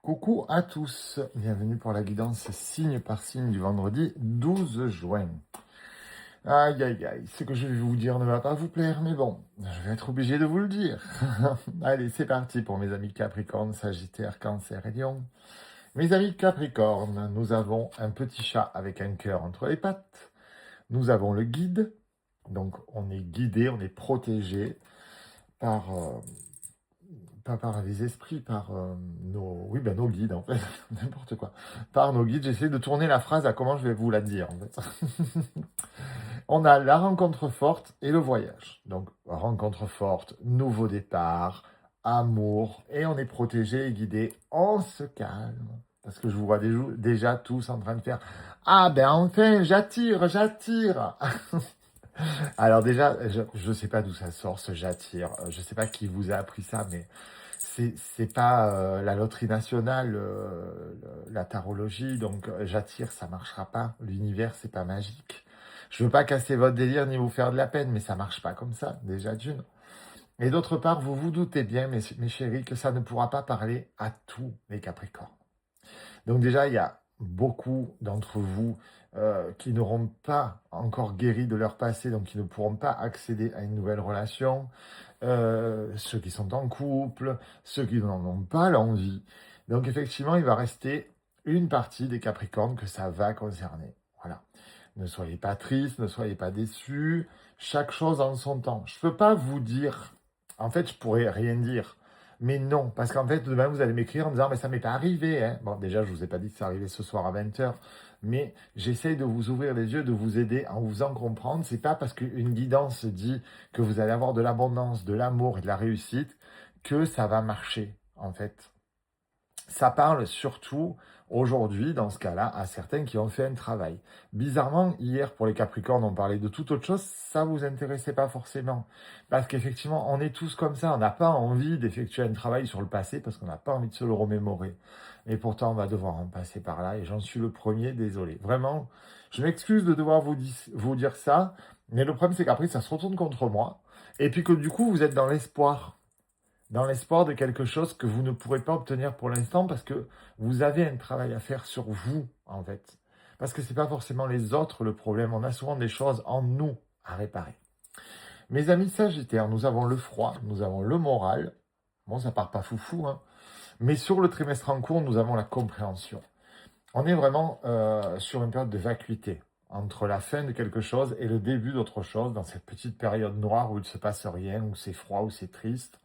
Coucou à tous, bienvenue pour la guidance signe par signe du vendredi 12 juin. Aïe aïe aïe, ce que je vais vous dire ne va pas vous plaire, mais bon, je vais être obligé de vous le dire. Allez, c'est parti pour mes amis Capricorne, Sagittaire, Cancer et Lion. Mes amis Capricorne, nous avons un petit chat avec un cœur entre les pattes. Nous avons le guide, donc on est guidé, on est protégé par pas par les esprits, par oui, ben, nos guides, en fait, n'importe quoi. Par nos guides, j'essaie de tourner la phrase à comment je vais vous la dire, en fait. On a la rencontre forte et le voyage. Donc, rencontre forte, nouveau départ, amour, et on est protégé et guidé. On se calme. Parce que je vous vois déjà tous en train de faire « Ah ben enfin, j'attire, j'attire !» Alors déjà, je sais pas d'où ça sort ce j'attire. Je sais pas qui vous a appris ça, mais c'est pas la loterie nationale, la tarologie. Donc j'attire, ça marchera pas. L'univers, c'est pas magique. Je veux pas casser votre délire ni vous faire de la peine, mais ça marche pas comme ça, déjà d'une. Et d'autre part, vous vous doutez bien, mes chéris, que ça ne pourra pas parler à tous les Capricornes. Donc déjà, il y a beaucoup d'entre vous qui n'auront pas encore guéri de leur passé, donc qui ne pourront pas accéder à une nouvelle relation, ceux qui sont en couple, ceux qui n'en ont pas l'envie. Donc effectivement, il va rester une partie des Capricornes que ça va concerner. Voilà. Ne soyez pas tristes, ne soyez pas déçus. Chaque chose en son temps. Je ne peux pas vous dire, en fait, je pourrais rien dire. Mais non, parce qu'en fait, demain, vous allez m'écrire en me disant, mais ça m'est pas arrivé. Hein. Bon, déjà, je vous ai pas dit que ça arrivait ce soir à 20h, mais j'essaye de vous ouvrir les yeux, de vous aider en vous faisant comprendre. C'est pas parce qu'une guidance dit que vous allez avoir de l'abondance, de l'amour et de la réussite que ça va marcher, en fait. Ça parle surtout aujourd'hui, dans ce cas-là, à certains qui ont fait un travail. Bizarrement, hier, pour les Capricornes, on parlait de toute autre chose, ça vous intéressait pas forcément. Parce qu'effectivement, on est tous comme ça, on n'a pas envie d'effectuer un travail sur le passé parce qu'on n'a pas envie de se le remémorer. Et pourtant, on va devoir en passer par là, et j'en suis le premier, désolé. Vraiment, je m'excuse de devoir vous dire ça, mais le problème, c'est qu'après, ça se retourne contre moi, et puis que du coup, vous êtes dans l'espoir de quelque chose que vous ne pourrez pas obtenir pour l'instant parce que vous avez un travail à faire sur vous, en fait. Parce que ce n'est pas forcément les autres le problème, on a souvent des choses en nous à réparer. Mes amis Sagittaires, nous avons le froid, nous avons le moral, bon ça part pas foufou, hein, mais sur le trimestre en cours, nous avons la compréhension. On est vraiment sur une période de vacuité entre la fin de quelque chose et le début d'autre chose, dans cette petite période noire où il ne se passe rien, où c'est froid, où c'est triste,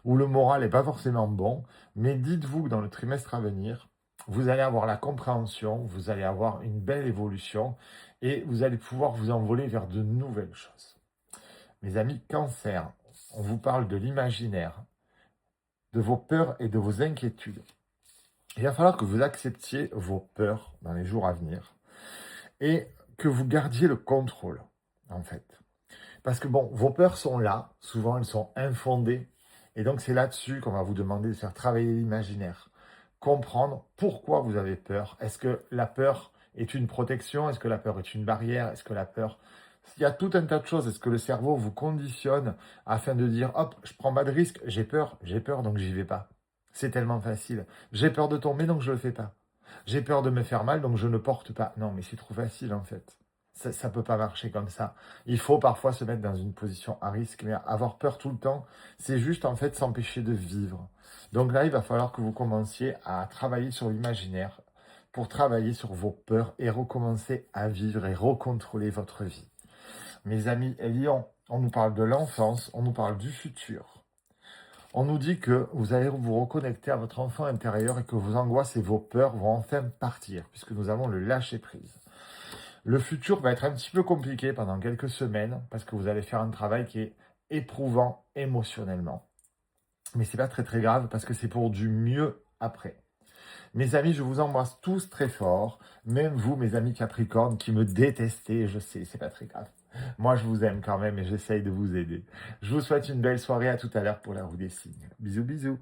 où le moral n'est pas forcément bon, mais dites-vous que dans le trimestre à venir, vous allez avoir la compréhension, vous allez avoir une belle évolution et vous allez pouvoir vous envoler vers de nouvelles choses. Mes amis Cancer, on vous parle de l'imaginaire, de vos peurs et de vos inquiétudes. Il va falloir que vous acceptiez vos peurs dans les jours à venir et que vous gardiez le contrôle, en fait. Parce que bon, vos peurs sont là, souvent elles sont infondées, et donc c'est là-dessus qu'on va vous demander de faire travailler l'imaginaire. Comprendre pourquoi vous avez peur. Est-ce que la peur est une protection? Est-ce que la peur est une barrière? Est-ce que la peur... Il y a tout un tas de choses. Est-ce que le cerveau vous conditionne afin de dire, hop, je prends pas de risque, j'ai peur, donc j'y vais pas. C'est tellement facile. J'ai peur de tomber, donc je le fais pas. J'ai peur de me faire mal, donc je ne porte pas. Non, mais c'est trop facile en fait. Ça ne peut pas marcher comme ça. Il faut parfois se mettre dans une position à risque, mais avoir peur tout le temps, c'est juste en fait s'empêcher de vivre. Donc là, il va falloir que vous commenciez à travailler sur l'imaginaire pour travailler sur vos peurs et recommencer à vivre et recontrôler votre vie. Mes amis Lion, on nous parle de l'enfance, on nous parle du futur. On nous dit que vous allez vous reconnecter à votre enfant intérieur et que vos angoisses et vos peurs vont enfin partir, puisque nous avons le lâcher-prise. Le futur va être un petit peu compliqué pendant quelques semaines, parce que vous allez faire un travail qui est éprouvant émotionnellement. Mais c'est pas très très grave, parce que c'est pour du mieux après. Mes amis, je vous embrasse tous très fort, même vous, mes amis Capricorne, qui me détestez, je sais, c'est pas très grave. Moi, je vous aime quand même et j'essaye de vous aider. Je vous souhaite une belle soirée, à tout à l'heure pour la roue des signes. Bisous, bisous.